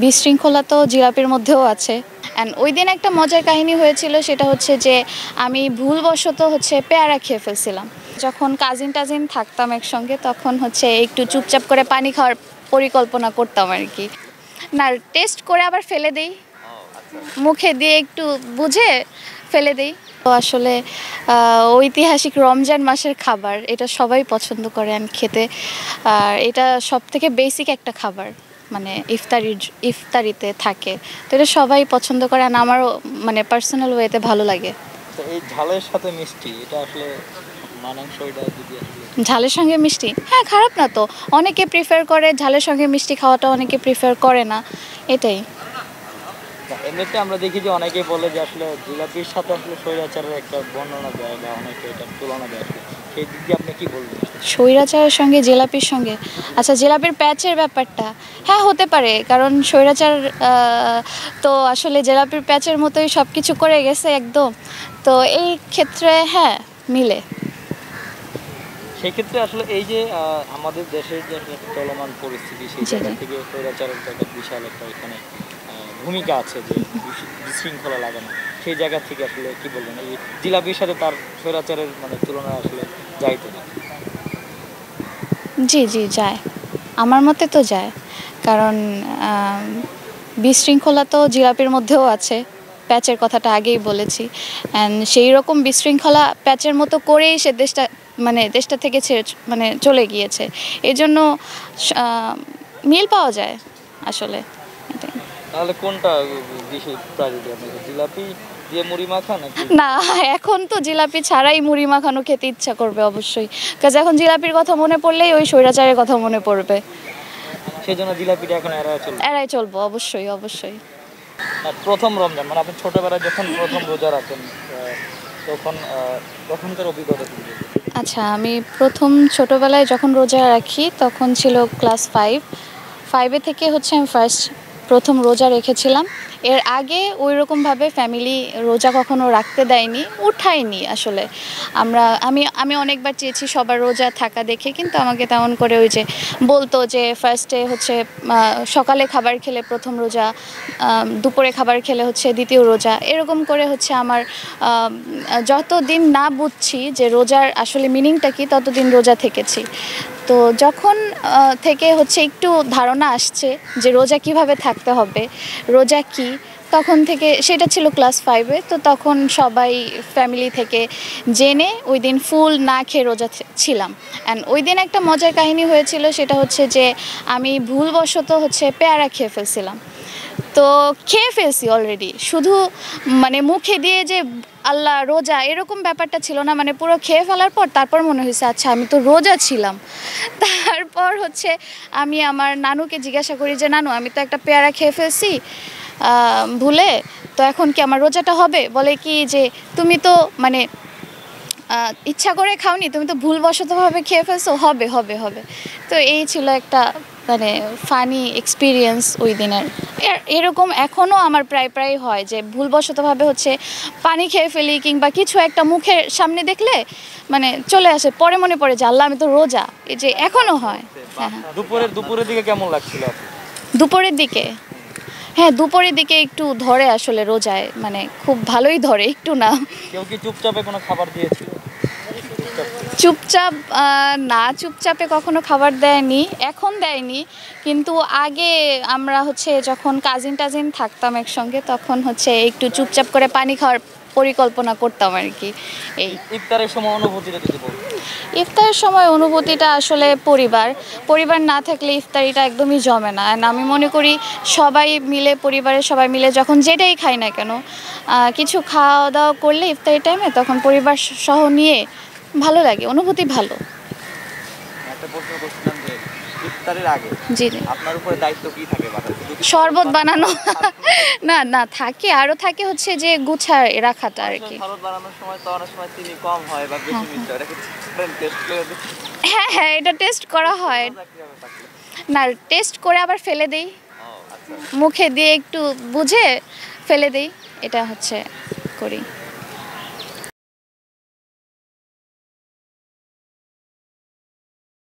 বিশৃঙ্খলা তো জিলাপির মধ্যেও আছে। অ্যান্ড ওই দিন একটা মজার কাহিনী হয়েছিল, সেটা হচ্ছে যে আমি ভুলবশত পেয়ারা খেয়ে ফেলছিলাম। যখন কাজিন থাকতাম একসঙ্গে, তখন একটু চুপচাপ করে পানি খাওয়ার পরিকল্পনা করতাম আর কি। না, টেস্ট করে আবার ফেলে দেই, মুখে দিয়ে একটু বুঝে ফেলে দেই। তো আসলে ঐতিহাসিক রমজান মাসের খাবার, এটা সবাই পছন্দ করেন খেতে। আর এটা সবথেকে বেসিক একটা খাবার, মানে ইফতারিতে থাকে। তো এটা সবাই পছন্দ করে, আর আমারও মানে পার্সোনাল ওয়েতে ভালো লাগে। তো এই ঝালের সাথে মিষ্টি, এটা আসলে মানানসইটা যদি ঝালের সঙ্গে মিষ্টি, হ্যাঁ খারাপ না তো। অনেকে প্রিফার করে ঝালের সঙ্গে মিষ্টি খাওয়াটা, অনেকে প্রিফার করে না, এটাই। এমনিতে আমরা দেখি যে অনেকে বলে যে আসলে জিলাপির সাথে আসলে স্বৈরাচারের একটা বর্ণনা দেয়, বা অনেকে এটার তুলনা দেয়। সেই দিক দিয়ে আপনি কি বলবেন? স্বৈরাচারের সঙ্গে জিলাপির সঙ্গে, আচ্ছা জিলাপির প্যাচের ব্যাপারটা, হ্যাঁ হতে পারে। কারণ স্বৈরাচার তো আসলে জিলাপির প্যাচের মতোই সব কিছু করে গেছে একদম। তো এই ক্ষেত্রে হ্যাঁ মিলে। সেক্ষেত্রে আসলে এই যে আমাদের দেশের যে চলমান পরিস্থিতি, সেই জায়গা থেকে স্বৈরাচারের একটা বিশাল একটা এখানে ভূমিকা আছে, যে বিশৃঙ্খলা লাগানো। সেই জায়গা থেকে আসলে কি বলবেন, এই জিলাপির সাথে তার স্বৈরাচারের মানে তুলনা আসলে যাইতো না? জি জি যায়, আমার মতে তো যায়। কারণ বিশৃঙ্খলা তো জিলাপির মধ্যেও আছে, প্যাচের কথাটা আগেই বলেছি। অ্যান্ড সেই রকম বিশৃঙ্খলা প্যাচের মতো করেই সে দেশটা থেকে মানে চলে গিয়েছে। এই জন্য মিল পাওয়া যায় আসলে। তাহলে কোনটা বেশি প্রায়োরিটি আপনাদের, জিলাপি দিয়ে মুড়ি মাখা নাকি? না, এখন তো জিলাপি ছাড়াই মুড়ি মাখানো খেতে ইচ্ছা করবে অবশ্যই। কারণ এখন জিলাপির কথা মনে পড়লেই ওই স্বৈরাচারের কথা মনে পড়বে। সেজন্য জিলাপিটা এখন এড়াই চলবো, অবশ্যই অবশ্যই। প্রথম রমজান, মানে আপনি ছোটবেলায় যখন প্রথম রোজা রাখেন, তখন তখনকার অভিজ্ঞতা কি? আচ্ছা, আমি প্রথম ছোটোবেলায় যখন রোজা রাখি তখন ছিল ক্লাস 5 থেকে আমি প্রথম রোজা রেখেছিলাম। এর আগে ওই রকমভাবে ফ্যামিলি রোজা কখনো রাখতে দেয়নি, উঠায়নি আসলে। আমি অনেকবার চেয়েছি সবার রোজা থাকা দেখে, কিন্তু আমাকে তেমন করে ওই যে বলতো যে ফার্স্টে সকালে খাবার খেলে প্রথম রোজা, দুপুরে খাবার খেলে দ্বিতীয় রোজা, এরকম করে আমার যতদিন না বুঝছি যে রোজার আসলে মিনিংটা কি, ততদিন রোজা থেকেছি। তো যখন থেকে একটু ধারণা আসছে যে রোজা কিভাবে থাকতে হবে, রোজা কি, তখন থেকে সেটা ছিল ক্লাস 5-এ। তো তখন সবাই ফ্যামিলি থেকে জেনে ওই দিন ফুল না খেয়ে রোজা ছিলাম। অ্যান্ড ওই দিন একটা মজার কাহিনী হয়েছিল, সেটা যে আমি ভুলবশত পেয়ারা খেয়ে ফেলছিলাম। তো খেয়ে ফেলছি অলরেডি, শুধু মানে মুখে দিয়ে যে আল্লাহ রোজা এরকম ব্যাপারটা ছিল না, মানে পুরো খেয়ে ফেলার পর তারপর মনে হয়েছে আচ্ছা আমি তো রোজা ছিলাম। তারপর আমি আমার নানুকে জিজ্ঞাসা করি যে নানু, আমি তো একটা পেয়ারা খেয়ে ফেলছি ভুলে, তো এখন কি আমার রোজাটা হবে? বলে কি যে তুমি তো মানে ইচ্ছা করে খাওনি, তুমি তো ভুলবশতভাবে খেয়ে ফেলছো, হবে হবে হবে। তো এই ছিল একটা মানে ফানি এক্সপিরিয়েন্স ওই দিনের। এরকম এখনও আমার প্রায় হয় যে ভুলবশতভাবে পানি খেয়ে ফেলি, কিংবা কিছু একটা মুখের সামনে দেখলে মানে চলে আসে, পরে মনে পড়ে যে আল্লাহ আমি তো রোজা, এই যে এখনও হয়। হ্যাঁ হ্যাঁ, দুপুরের দিকে কেমন লাগছিল? দুপুরের দিকে, হ্যাঁ দুপুরের দিকে একটু ধরে আসলে রোজায়, মানে খুব ভালোই ধরে, একটু না। কেউ কি চুপচাপে কোনো খাবার দিয়েছিল? চুপচাপ না, চুপচাপে কখনো খাবার দেয়নি, এখন দেয়নি। কিন্তু আগে আমরা যখন কাজিন থাকতাম একসঙ্গে, তখন একটু চুপচাপ করে পানি খাওয়ার পরিকল্পনা করতাম আর কি। এই ইফতারের সময় অনুভূতিটা যদি বলতেন। ইফতারের সময় অনুভূতিটা আসলে পরিবার না থাকলে ইফতারিটা একদমই জমে না। অ্যান্ড আমি মনে করি পরিবারের সবাই মিলে যখন যেটাই খাই না কেন, কিছু খাওয়া দাওয়া করলে ইফতারি টাইমে, তখন পরিবার সহ নিয়ে ভালো লাগে, অনুভূতি ভালো। একটা প্রশ্ন করছিলাম যে ইফতারের আগে জি আপনার উপরে দায়িত্ব কি থাকে বাসায়? শরবত বানানো না না, থাকে আরও থাকে যে গুছায় রাখাটা আর কি। শরবত বানানোর সময় তো অনেক সময় চিনি কম হয় বা বেশি মিষ্টি হয়, এটা কি টেস্ট করে? হ্যাঁ হ্যাঁ, এটা টেস্ট করা হয়। না, টেস্ট করে আবার ফেলে দেই, মুখে দিয়ে একটু বুঝে ফেলে দেই, এটা করি।